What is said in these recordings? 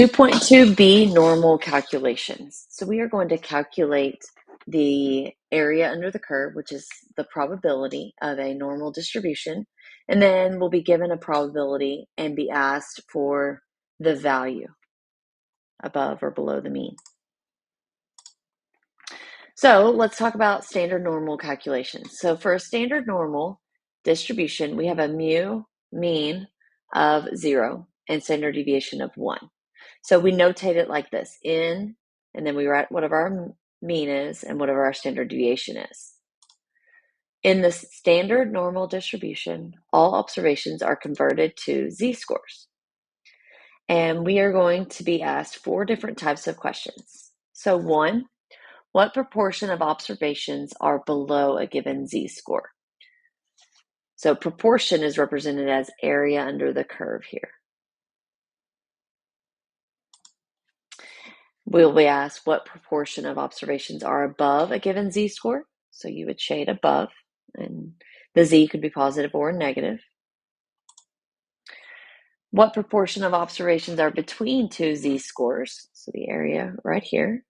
2.2b, normal calculations. So we are going to calculate the area under the curve, which is the probability of a normal distribution. And then we'll be given a probability and be asked for the value above or below the mean. So let's talk about standard normal calculations. So for a standard normal distribution, we have a mean of 0 and standard deviation of 1. So we notate it like this, n, and then we write whatever our mean is and whatever our standard deviation is. In the standard normal distribution, all observations are converted to z-scores. And we are going to be asked 4 different types of questions. So 1, what proportion of observations are below a given z-score? So proportion is represented as area under the curve here. We'll be asked what proportion of observations are above a given z-score. So you would shade above, and the z could be positive or negative. What proportion of observations are between two z-scores? So the area right here.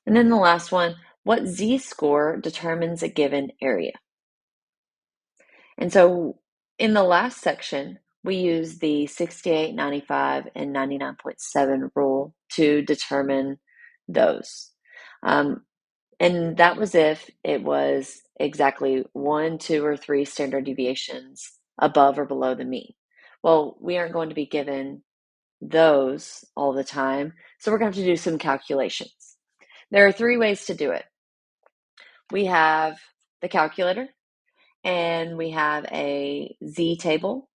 And then the last one, what z-score determines a given area? And so in the last section, we use the 68, 95, and 99.7 rule to determine those. And that was if it was exactly 1, 2, or 3 standard deviations above or below the mean. Well, we aren't going to be given those all the time, so we're going to have to do some calculations. There are 3 ways to do it. We have the calculator, and we have a z-table,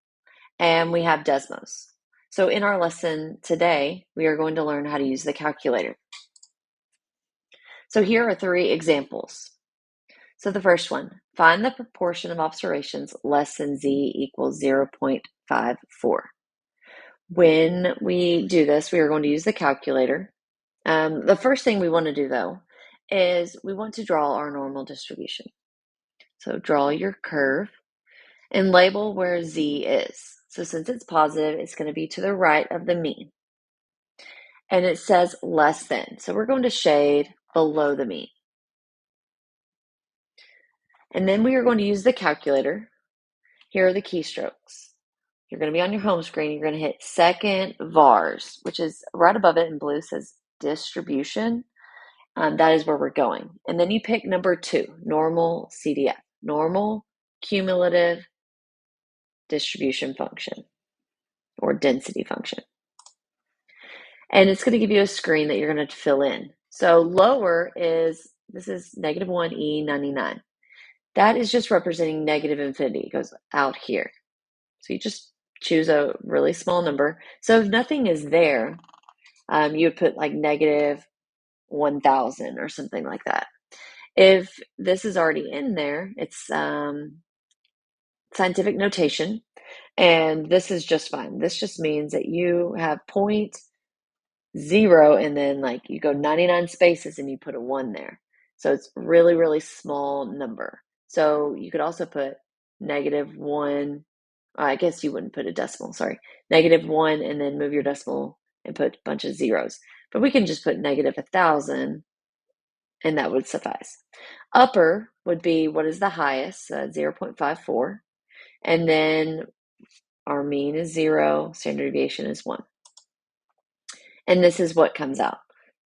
and we have Desmos. So in our lesson today, we are going to learn how to use the calculator. So here are 3 examples. So the first one, find the proportion of observations less than z equals 0.54. When we do this, we are going to use the calculator. The first thing we want to do, though, is we want to draw our normal distribution. So draw your curve and label where z is. So since it's positive, it's going to be to the right of the mean. And it says less than. So we're going to shade below the mean. And then we are going to use the calculator. Here are the keystrokes. You're going to be on your home screen. You're going to hit second vars, which is right above it in blue, says distribution. That is where we're going. And then you pick number 2, normal CDF, normal cumulative distribution function or density function. And it's going to give you a screen that you're going to fill in. So lower is, this is negative 1 E99. That is just representing negative infinity. It goes out here. So you just choose a really small number. So if nothing is there, you would put like negative 1,000 or something like that. If this is already in there, it's scientific notation, and this is just fine. This just means that you have 0.0 and then like you go 99 spaces and you put a 1 there. So it's really, really small number. So you could also put negative 1. I guess you wouldn't put a decimal, sorry. Negative 1 and then move your decimal and put a bunch of zeros. But we can just put negative 1,000 and that would suffice. Upper would be what is the highest, 0.54. And then our mean is 0, standard deviation is 1. And this is what comes out,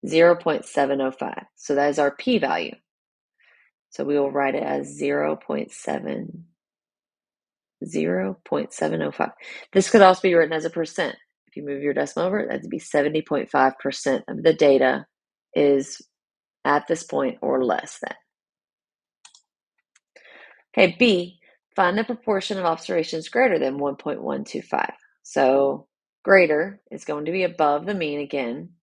0.705. So that is our p-value. So we will write it as 0.705. This could also be written as a percent. If you move your decimal over, that'd be 70.5% of the data is at this point or less than. Okay, B, find the proportion of observations greater than 1.125. So greater is going to be above the mean again.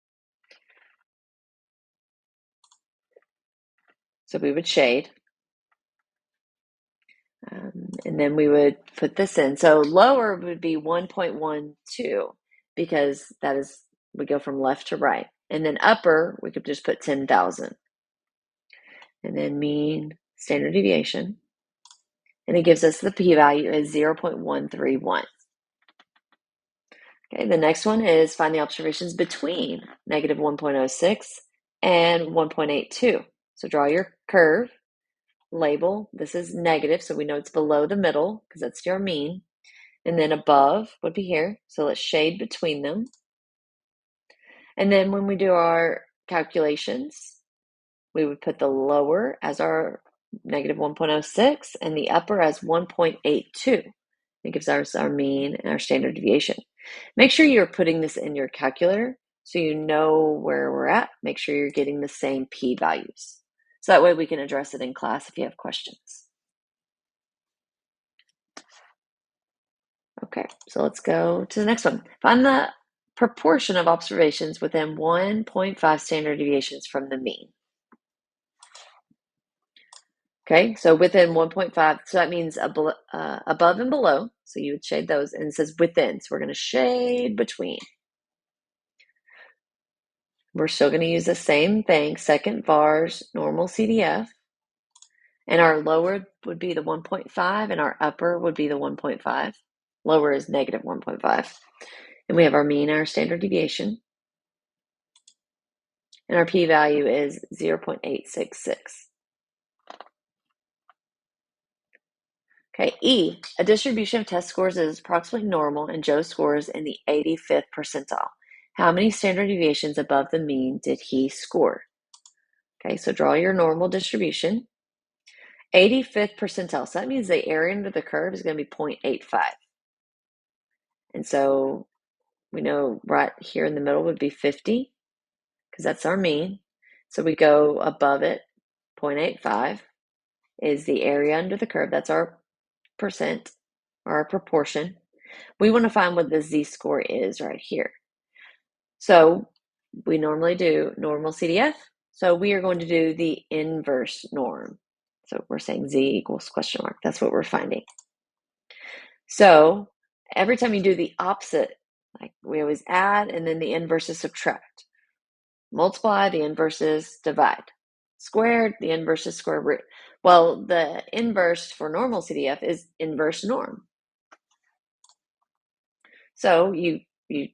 So we would shade. And then we would put this in. So lower would be 1.12 because that is, we go from left to right. And then upper, we could just put 10,000. And then mean, standard deviation. And it gives us the p-value is 0.131. Okay, the next one is find the observations between negative 1.06 and 1.82. So draw your curve, label, this is negative, so we know it's below the middle because that's your mean. And then above would be here, so let's shade between them. And then when we do our calculations, we would put the lower as our negative 1.06 and the upper as 1.82. It gives us our mean and our standard deviation. Make sure you're putting this in your calculator so you know where we're at. Make sure you're getting the same p-values. So that way we can address it in class if you have questions. Okay, so let's go to the next one. Find the proportion of observations within 1.5 standard deviations from the mean. Okay, so within 1.5, so that means above and below. So you would shade those, and it says within. So we're going to shade between. We're still going to use the same thing, second vars, normal CDF. And our lower would be the 1.5, and our upper would be the 1.5. Lower is negative 1.5. And we have our mean, our standard deviation. And our p-value is 0.866. Okay, E, a distribution of test scores is approximately normal and Joe scores in the 85th percentile. How many standard deviations above the mean did he score? Okay, so draw your normal distribution. 85th percentile, so that means the area under the curve is going to be 0.85. And so we know right here in the middle would be 50 because that's our mean. So we go above it, 0.85 is the area under the curve. That's our percent or our proportion. We want to find what the z-score is right here. So we normally do normal CDF. So we are going to do the inverse norm. So we're saying z equals question mark. That's what we're finding. So every time you do the opposite, like we always add and then the inverse is subtract. Multiply, the inverse is divide. Squared, the inverse is square root. Well, the inverse for normal CDF is inverse norm. So you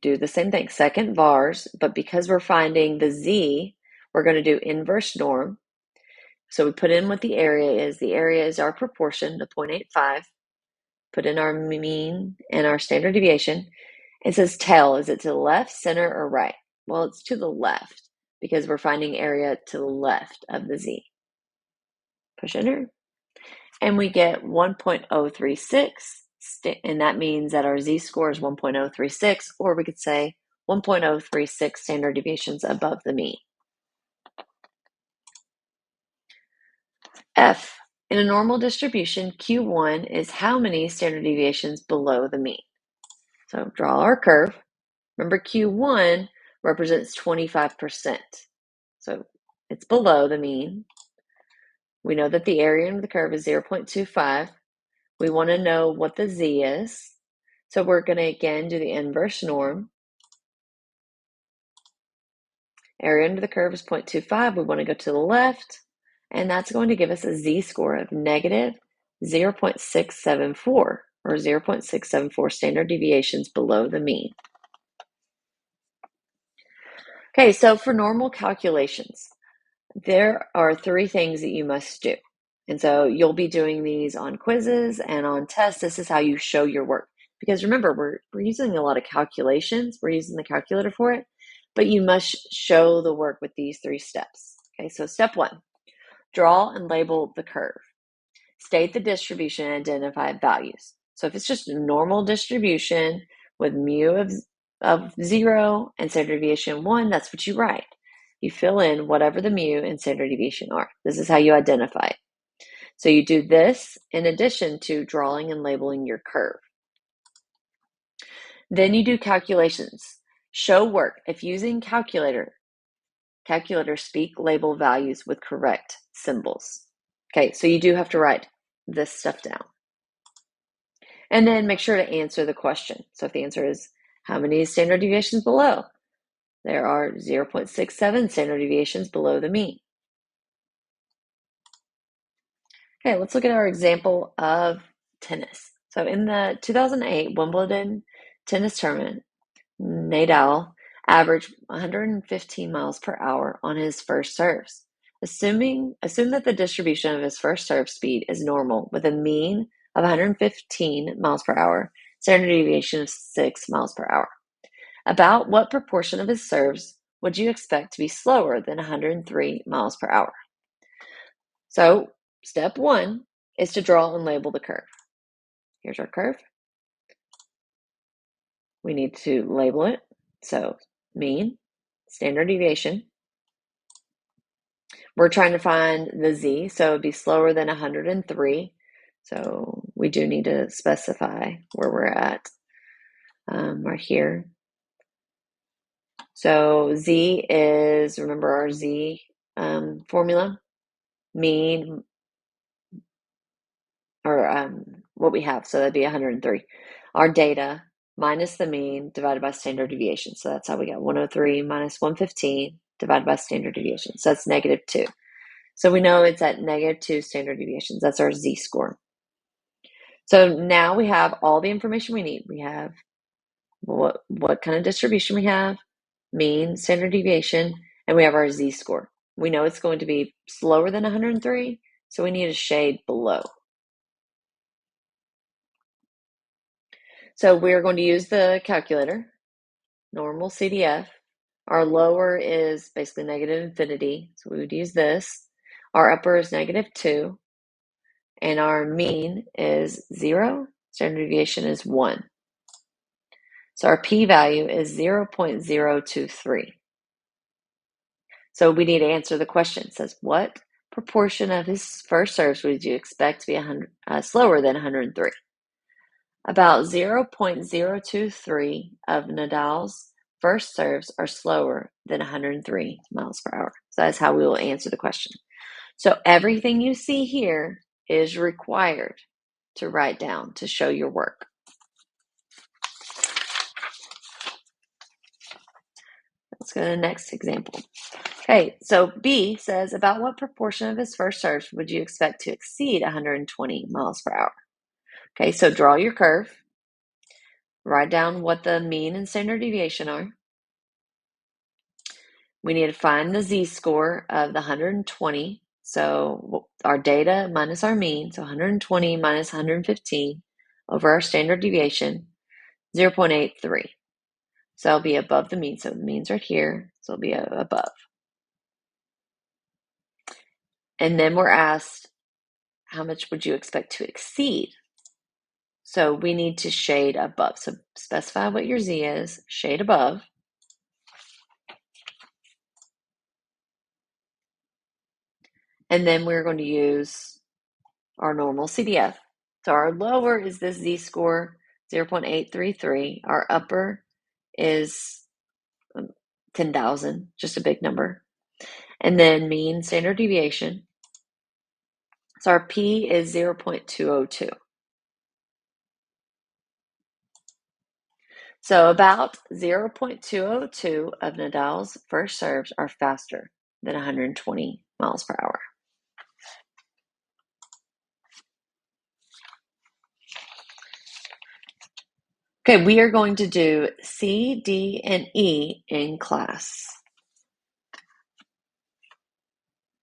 do the same thing, second vars, but because we're finding the z, we're going to do inverse norm. So we put in what the area is. The area is our proportion, the 0.85. Put in our mean and our standard deviation. It says tell, is it to the left, center, or right? Well, it's to the left because we're finding area to the left of the z. Push enter. And we get 1.036, and that means that our z-score is 1.036, or we could say 1.036 standard deviations above the mean. F, in a normal distribution, Q1 is how many standard deviations below the mean? So draw our curve. Remember, Q1 represents 25%. So it's below the mean. We know that the area under the curve is 0.25. We want to know what the z is. So we're going to again do the inverse norm. Area under the curve is 0.25. We want to go to the left, and that's going to give us a z-score of negative 0.674, or 0.674 standard deviations below the mean. Okay, so for normal calculations, there are three things that you must do. And so you'll be doing these on quizzes and on tests. This is how you show your work. Because remember, we're using a lot of calculations. We're using the calculator for it. But you must show the work with these three steps. Okay, so step one, draw and label the curve. State the distribution and identify values. So if it's just a normal distribution with mu of 0 and standard deviation 1, that's what you write. You fill in whatever the mu and standard deviation are. This is how you identify it. So you do this in addition to drawing and labeling your curve. Then you do calculations. Show work. If using calculator, speak label values with correct symbols. Okay, so you do have to write this stuff down. And then make sure to answer the question. So if the answer is how many standard deviations below? There are 0.67 standard deviations below the mean. Okay, let's look at our example of tennis. So in the 2008 Wimbledon tennis tournament, Nadal averaged 115 miles per hour on his first serves. Assume that the distribution of his first serve speed is normal with a mean of 115 miles per hour, standard deviation of 6 miles per hour. About what proportion of his serves would you expect to be slower than 103 miles per hour? So, step one is to draw and label the curve. Here's our curve. We need to label it. So, mean, standard deviation. We're trying to find the z, so it'd be slower than 103. So we do need to specify where we're at right here. So z is, remember our z formula, mean, or what we have, so that'd be 103. Our data minus the mean divided by standard deviation. So that's how we got 103 minus 115 divided by standard deviation. So that's -2. So we know it's at -2 standard deviations. That's our z-score. So now we have all the information we need. We have what kind of distribution we have, mean, standard deviation, and we have our z-score. We know it's going to be slower than 103, so we need a shade below. So we're going to use the calculator, normal CDF. Our lower is basically -infinity, so we would use this. Our upper is -2, and our mean is 0, standard deviation is 1. So our p-value is 0.023. So we need to answer the question. It says, what proportion of his first serves would you expect to be slower than 103? About 0.023 of Nadal's first serves are slower than 103 miles per hour. So that's how we will answer the question. So everything you see here is required to write down to show your work. Let's go to the next example. Okay, so B says, about what proportion of his first serves would you expect to exceed 120 miles per hour? Okay, so draw your curve. Write down what the mean and standard deviation are. We need to find the z-score of the 120. So our data minus our mean, so 120 minus 115 over our standard deviation, 0.83. So it'll be above the mean. So the mean's right here, so it'll be above. And then we're asked, how much would you expect to exceed? So we need to shade above. So specify what your z is, shade above. And then we're going to use our normal CDF. So our lower is this z-score, 0.833. Our upper is 10,000, just a big number. And then mean standard deviation. So our p is 0.202. So about 0.202 of Nadal's first serves are faster than 120 miles per hour. Okay, we are going to do C, D, and E in class.